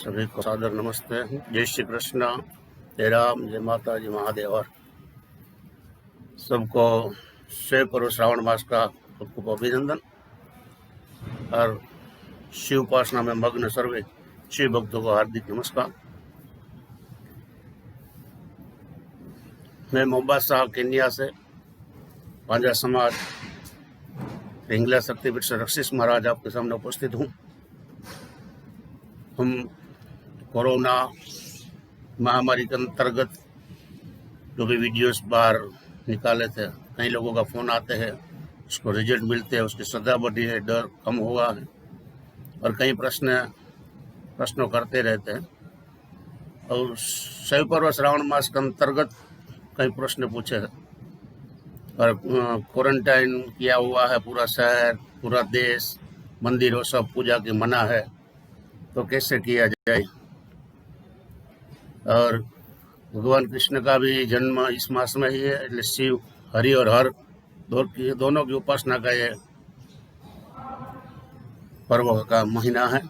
सभी को सादर नमस्ते। जय श्री कृष्ण, जय राम, जय माता, जय महादेव। और सबको शिव पर्व श्रावण मास का सबको अभिनंदन और शिव उपासना में मग्न सर्वे शिव भक्तों को हार्दिक नमस्कार। मैं मोम्बासा केन्या से पांजा समाज हिंगला शक्तिपीठ से रक्षित महाराज आपके सामने उपस्थित हूँ। हम कोरोना महामारी के अंतर्गत जो भी वीडियोस बाहर निकाले थे, कई लोगों का फ़ोन आते हैं, उसको रिजल्ट मिलते हैं, उसकी सजा बढ़ी है, डर कम हुआ है और कई प्रश्नों करते रहते हैं। और शिव पर्व श्रावण मास के अंतर्गत कई प्रश्न पूछे हैं और क्वारंटाइन किया हुआ है पूरा शहर, पूरा देश, मंदिरों सब पूजा की मना है, तो कैसे किया जाए। और भगवान कृष्ण का भी जन्म इस मास में ही है, इसलिए शिव, हरि और हर दोनों की उपासना का ये पर्व का महीना है।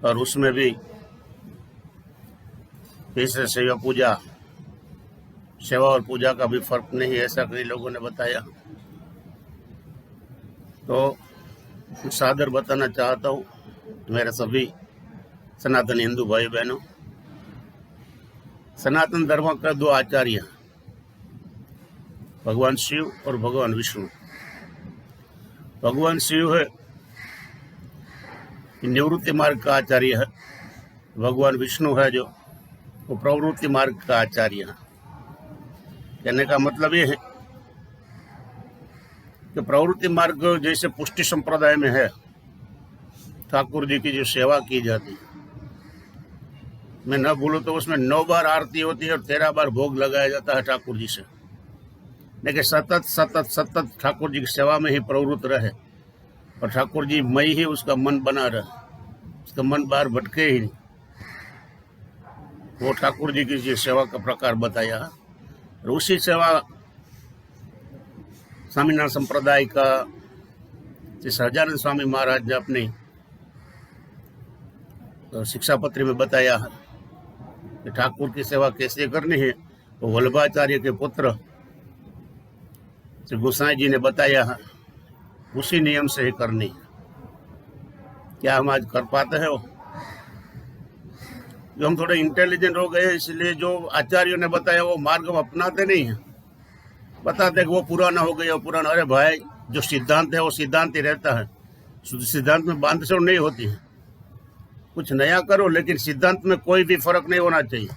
और उसमें भी कैसे सेवा और पूजा का भी फर्क नहीं है, ऐसा कई लोगों ने बताया। तो सादर बताना चाहता हूँ मेरे सभी सनातन हिंदू भाई बहनों, सनातन धर्म का दो आचार्य हैं, भगवान शिव और भगवान विष्णु। भगवान शिव है निवृत्ति मार्ग का आचार्य है, भगवान विष्णु है जो वो प्रवृत्ति मार्ग का आचार्य है। कहने का मतलब ये है कि प्रवृत्ति मार्ग जैसे पुष्टि संप्रदाय में है, ठाकुर जी की जो सेवा की जाती है, मैं न भूलूं तो उसमें 9 बार आरती होती है और 13 बार भोग लगाया जाता है ठाकुर जी से। लेकिन सतत ठाकुर जी की सेवा में ही प्रवृत्त रहे और ठाकुर जी मई ही उसका मन बना रहे, उसका मन बाहर भटके ही नहीं। वो ठाकुर जी की सेवा का प्रकार बताया है। और उसी सेवा स्वामीनारायण संप्रदाय का सहजानंद स्वामी महाराज ने अपनी शिक्षा पत्री में बताया है कि ठाकुर की सेवा कैसे करनी है। वो वल्लभाचार्य के पुत्र श्री गोसाई जी ने बताया है, उसी नियम से ही करनी है। क्या हम आज कर पाते हैं? वो जो हम थोड़े इंटेलिजेंट हो गए, इसलिए जो आचार्यों ने बताया वो मार्ग हम अपनाते नहीं हैं। बताते कि वो पुराना हो गया, वो पुराना। अरे भाई, जो सिद्धांत है वो सिद्धांत ही रहता है। सिद्धांत में बांध छोड़ नहीं होती है। कुछ नया करो, लेकिन सिद्धांत में कोई भी फर्क नहीं होना चाहिए।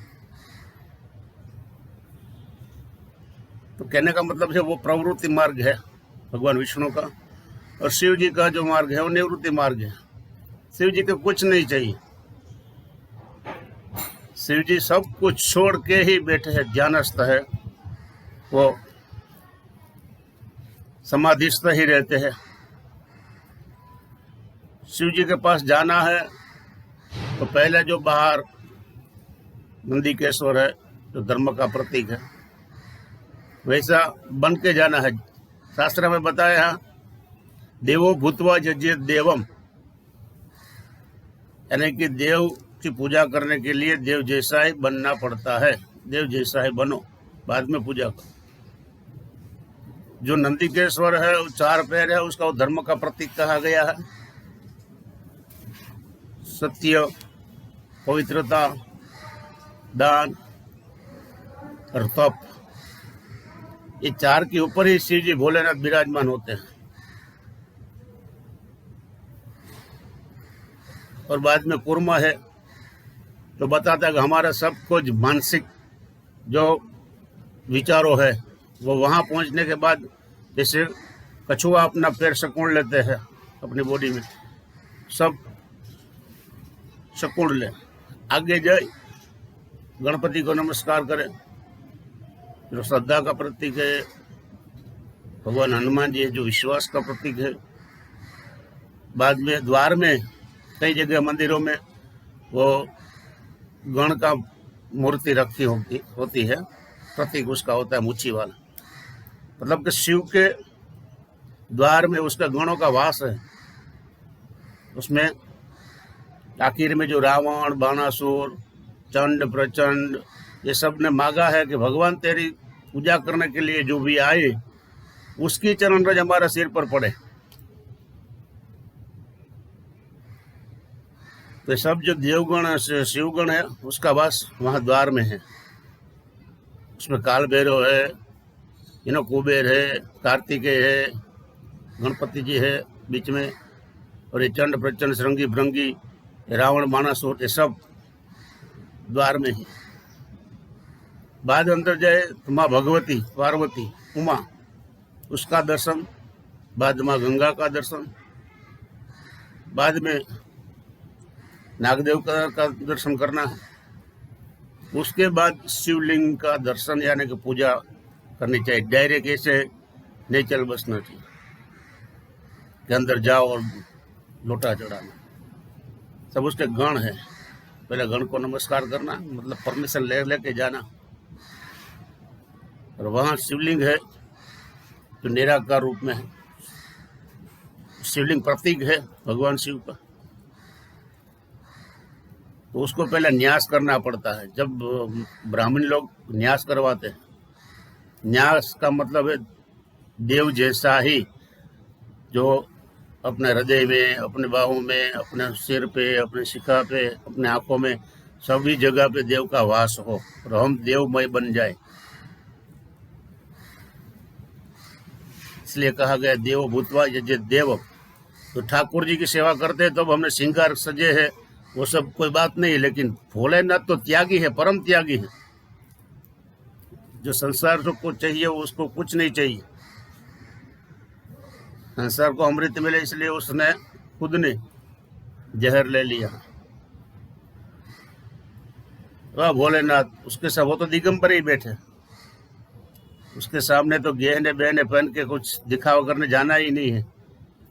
तो कहने का मतलब है वो प्रवृत्ति मार्ग है भगवान विष्णु का, और शिव जी का जो मार्ग है वो निवृत्ति मार्ग है। शिव जी को कुछ नहीं चाहिए, शिव जी सब कुछ छोड़ के ही बैठे हैं, ध्यानस्थ है, वो समाधिस्थ ही रहते हैं। शिव जी के पास जाना है तो पहले जो बाहर नंदीकेश्वर है, जो धर्म का प्रतीक है, वैसा बन के जाना है। शास्त्र में बताया, देवो भूतवा जज्येत देवम, यानी कि देव की पूजा करने के लिए देव जैसा ही बनना पड़ता है। देव जैसा ही बनो, बाद में पूजा करो। जो नंदीकेश्वर है, 4 पैर है, उसका वो धर्म का प्रतीक कहा गया है। सत्य, पवित्रता, दान और तप, ये 4 के ऊपर ही शिव जी भोलेनाथ विराजमान होते हैं। और बाद में कुर्मा है, तो बताता है कि हमारा सब कुछ मानसिक जो विचारों है वो वहाँ पहुँचने के बाद, जैसे कछुआ अपना पैर सिकुड़ लेते हैं अपनी बॉडी में, सब सिकुड़ ले, आगे जाए, गणपति को नमस्कार करें, जो श्रद्धा का प्रतीक है। भगवान हनुमान जी है जो विश्वास का प्रतीक है। बाद में द्वार में कई जगह मंदिरों में वो गण का मूर्ति रखी होती है, प्रतीक उसका होता है मुच्छी वाला। मतलब कि शिव के द्वार में उसका गणों का वास है, उसमें आखिर में जो रावण, बाणासुर, चंड, प्रचंड, ये सब ने मांगा है कि भगवान तेरी पूजा करने के लिए जो भी आए उसकी चरण रज हमारा सिर पर पड़े। तो सब जो देवगण शिवगण है उसका वास वहां द्वार में है। उसमें काल भैरव है, कुबेर है, कार्तिकेय है, गणपति जी है बीच में, और ये चंड, प्रचंड, श्रृंगी, भृंगी, रावण, बाणासुर, ये सब द्वार में है। बाद अंदर जाए तो माँ भगवती, पार्वती, उमा, उसका दर्शन, बाद माँ गंगा का दर्शन, बाद में नागदेव का दर्शन करना है, उसके बाद शिवलिंग का दर्शन यानी कि पूजा करनी चाहिए। डायरेक्ट ऐसे नहीं चल बसना चाहिए कि अंदर जाओ और लोटा चढ़ाना। सब उसके गण है, पहले गण को नमस्कार करना, मतलब परमिशन लेके जाना। और वहाँ शिवलिंग है जो निराकार रूप में है, शिवलिंग प्रतीक है भगवान शिव का। तो उसको पहले न्यास करना पड़ता है। जब ब्राह्मण लोग न्यास करवाते हैं, न्यास का मतलब है देव जैसा ही, जो अपने हृदय में, अपने बाहों में, अपने सिर पे, अपने शिखा पे, अपने आंखों में, सभी जगह पे देव का वास हो और हम देवमय बन जाए। इसलिए कहा गया देव भूतवा यज्ञ देव। तो ठाकुर जी की सेवा करते हैं तो हमने श्रृंगार सजे है, वो सब कोई बात नहीं है, लेकिन भोलेनाथ तो त्यागी है, परम त्यागी है। जो संसार को चाहिए उसको कुछ नहीं चाहिए। संसार को अमृत मिले इसलिए उसने खुद ने जहर ले लिया। वह भोलेनाथ, उसके सब वो तो दिगंबर ही बैठे, उसके सामने तो गहने बहने पहन के कुछ दिखावा करने जाना ही नहीं है।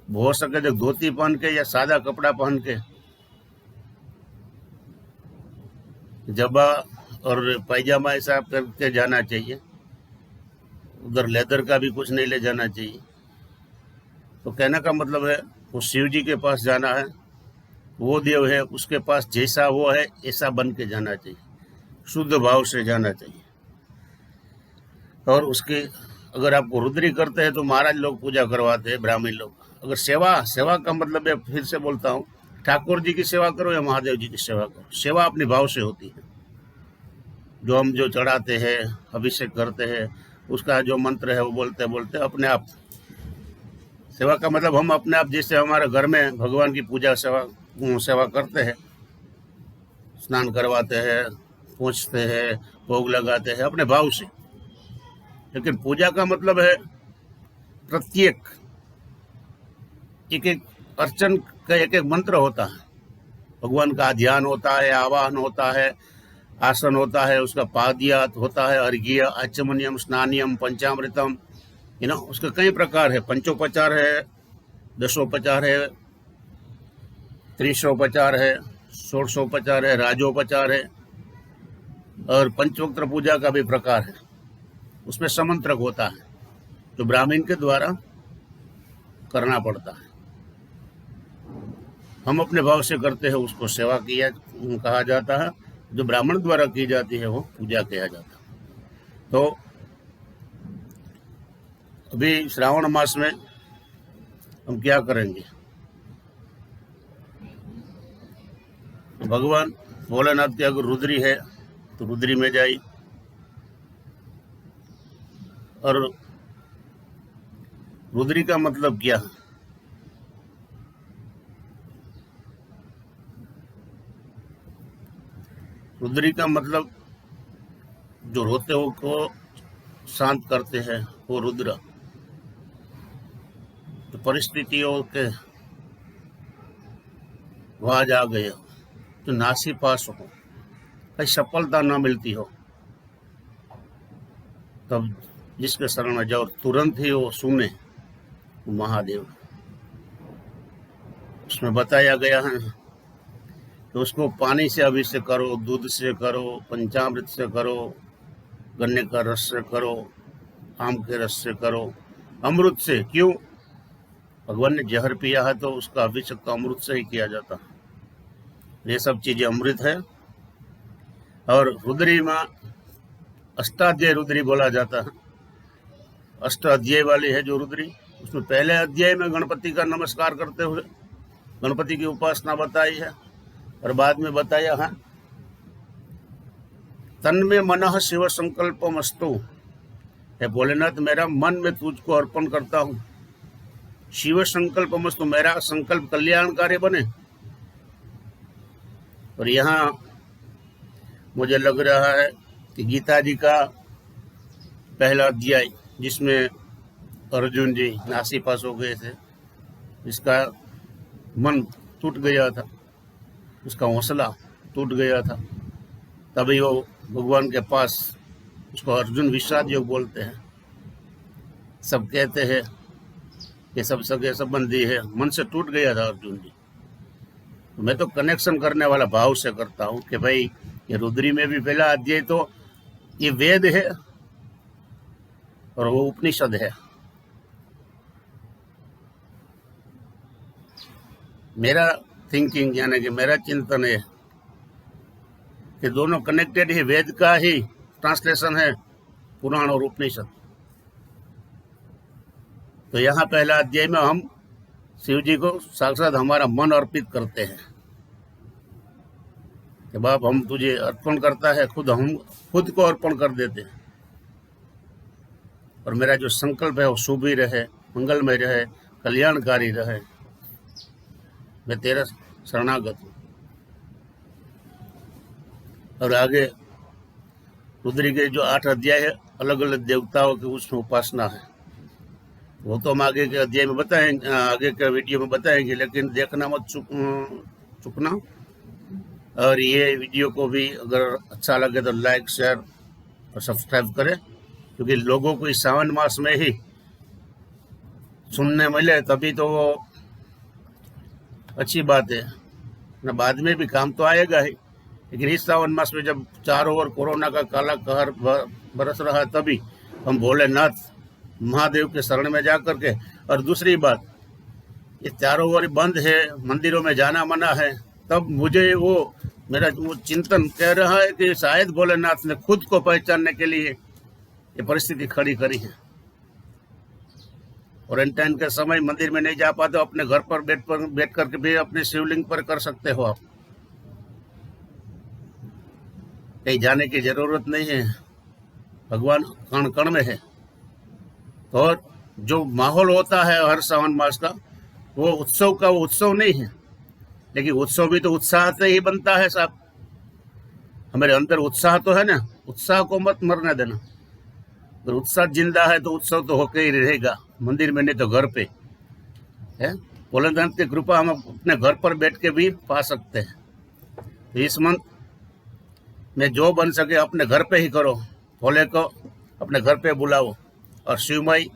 हो सके तो धोती पहन के या सादा कपड़ा पहन के, जबा और पायजामा ऐसा करके जाना चाहिए। उधर लेदर का भी कुछ नहीं ले जाना चाहिए। तो कहने का मतलब है वो शिव जी के पास जाना है, वो देव है, उसके पास जैसा वो है ऐसा बन के जाना चाहिए, शुद्ध भाव से जाना चाहिए। और उसके अगर आपको रुद्री करते हैं तो महाराज लोग पूजा करवाते हैं, ब्राह्मण लोग। अगर सेवा का मतलब है, फिर से बोलता हूँ, ठाकुर जी की सेवा करो या महादेव जी की सेवा करो, सेवा अपने भाव से होती है। जो हम जो चढ़ाते हैं, अभिषेक करते हैं, उसका जो मंत्र है वो बोलते बोलते अपने आप। सेवा का मतलब हम अपने आप, जैसे हमारे घर में भगवान की पूजा सेवा करते हैं, स्नान करवाते हैं, पूछते हैं, भोग लगाते हैं अपने भाव से। लेकिन पूजा का मतलब है प्रत्येक एक एक अर्चन का एक एक मंत्र होता है, भगवान का ध्यान होता है, आवाहन होता है, आसन होता है, उसका पादयात होता है, अर्घ्य, आचमनियम, स्नानियम, पंचामृतम, उसके कई प्रकार है। पंचोपचार है, दशोपचार है, त्रिशोपचार है, षोडशोपचार है, राजोपचार है, और पंचवक्त्र पूजा का भी प्रकार है। उसमें समंत्रक होता है जो ब्राह्मण के द्वारा करना पड़ता है। हम अपने भाव से करते हैं, उसको सेवा किया कहा जाता है। जो ब्राह्मण द्वारा की जाती है वो पूजा किया जाता है। तो अभी श्रावण मास में हम क्या करेंगे? भगवान भोलेनाथ की अगर रुद्री है तो रुद्री में जाइए, और रुद्री का मतलब क्या है? रुद्री का मतलब जो रोते हो को शांत करते हैं वो रुद्र। तो परिस्थितियों के आवाज आ गए, तो नासीपास हो, कहीं सफलता ना मिलती हो, तब जिसके शरण में जाओ तुरंत ही वो सुने, वो महादेव। उसमें बताया गया है तो उसको पानी से अभिषेक करो, दूध से करो, पंचामृत से करो, गन्ने का रस से करो, आम के रस से करो, अमृत से। क्यों? भगवान ने जहर पिया है तो उसका अभिषेक तो अमृत से ही किया जाता है। ये सब चीजें अमृत है। और रुद्री में अष्टाध्यायी रुद्री बोला जाता है। अष्टाध्यायी वाली है जो रुद्री, उसमें पहले अध्याय में गणपति का नमस्कार करते हुए गणपति की उपासना बताई है, और बाद में बताया है तन्मे मनः शिव संकल्पमस्तु, हे भोलेनाथ मेरा मन में तुझको अर्पण करता हूँ, शिव संकल्पमस्तु, मेरा संकल्प कल्याणकारी बने। और यहाँ मुझे लग रहा है कि गीता जी का पहला अध्याय जिसमें अर्जुन जी नासीपास हो गए थे, इसका मन टूट गया था, उसका हौसला टूट गया था, तभी वो भगवान के पास, उसको अर्जुन विषाद योग बोलते हैं। सब कहते हैं कि सब सगे संबंधी है, मन से टूट गया था अर्जुन जी। तो मैं तो कनेक्शन करने वाला भाव से करता हूँ कि भाई ये रुद्री में भी पहला अध्याय तो ये वेद है और वो उपनिषद है। मेरा थिंकिंग यानी कि मेरा चिंतन है कि दोनों कनेक्टेड ही, वेद का ही ट्रांसलेशन है पुराण और उपनिषद। तो यहाँ पहला अध्याय में हम शिव जी को साक्षात हमारा मन अर्पित करते हैं कि बाप हम तुझे अर्पण करता है, हम खुद को अर्पण कर देते हैं, और मेरा जो संकल्प है वो शुभ ही रहे, मंगलमय रहे, कल्याणकारी रहे, मैं तेरा शरणागत हूँ। और आगे रुद्री के जो 8 अध्याय है अलग अलग देवताओं की उसमें उपासना है, वो तो हम आगे के अध्याय में बताएंगे, आगे के वीडियो में बताएंगे, लेकिन देखना मत चुकना। और ये वीडियो को भी अगर अच्छा लगे तो लाइक, शेयर और सब्सक्राइब करें, क्योंकि लोगों को इस सावन मास में ही सुनने मिले तभी तो वो अच्छी बात है ना, बाद में भी काम तो आएगा ही। लेकिन इस सावन मास में जब चारों ओर कोरोना का काला कहर बरस रहा है, तभी हम भोलेनाथ महादेव के शरण में जा करके, और दूसरी बात ये चारों ओर बंद है, मंदिरों में जाना मना है, तब मुझे वो मेरा वो चिंतन कह रहा है कि शायद भोलेनाथ ने खुद को पहचानने के लिए ये परिस्थिति खड़ी करी है। क्वारंटाइन के समय मंदिर में नहीं जा पाते, अपने घर पर बैठ करके भी अपने शिवलिंग पर कर सकते हो आप, कहीं जाने की जरूरत नहीं है, भगवान कण कण में है। और जो माहौल होता है हर सावन मास का, वो उत्सव का वो उत्सव नहीं है, लेकिन उत्सव भी तो उत्साह से ही बनता है साहब। हमारे अंदर उत्साह तो है ना, उत्साह को मत मरने देना। अगर उत्साह जिंदा है तो उत्सव तो होके ही रहेगा, मंदिर में नहीं तो घर पे है। भोलेनाथ की कृपा हम अपने घर पर बैठ के भी पा सकते हैं। तो इस मंथ में जो बन सके अपने घर पे ही करो, भोले को अपने घर पे बुलाओ और शिवमय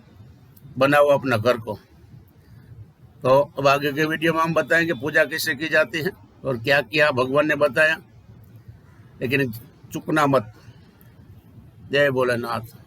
बनाओ अपना घर को। तो अब आगे के वीडियो में हम बताएंगे पूजा कैसे की जाती है और क्या किया भगवान ने बताया, लेकिन चुकना मत। जय भोलेनाथ।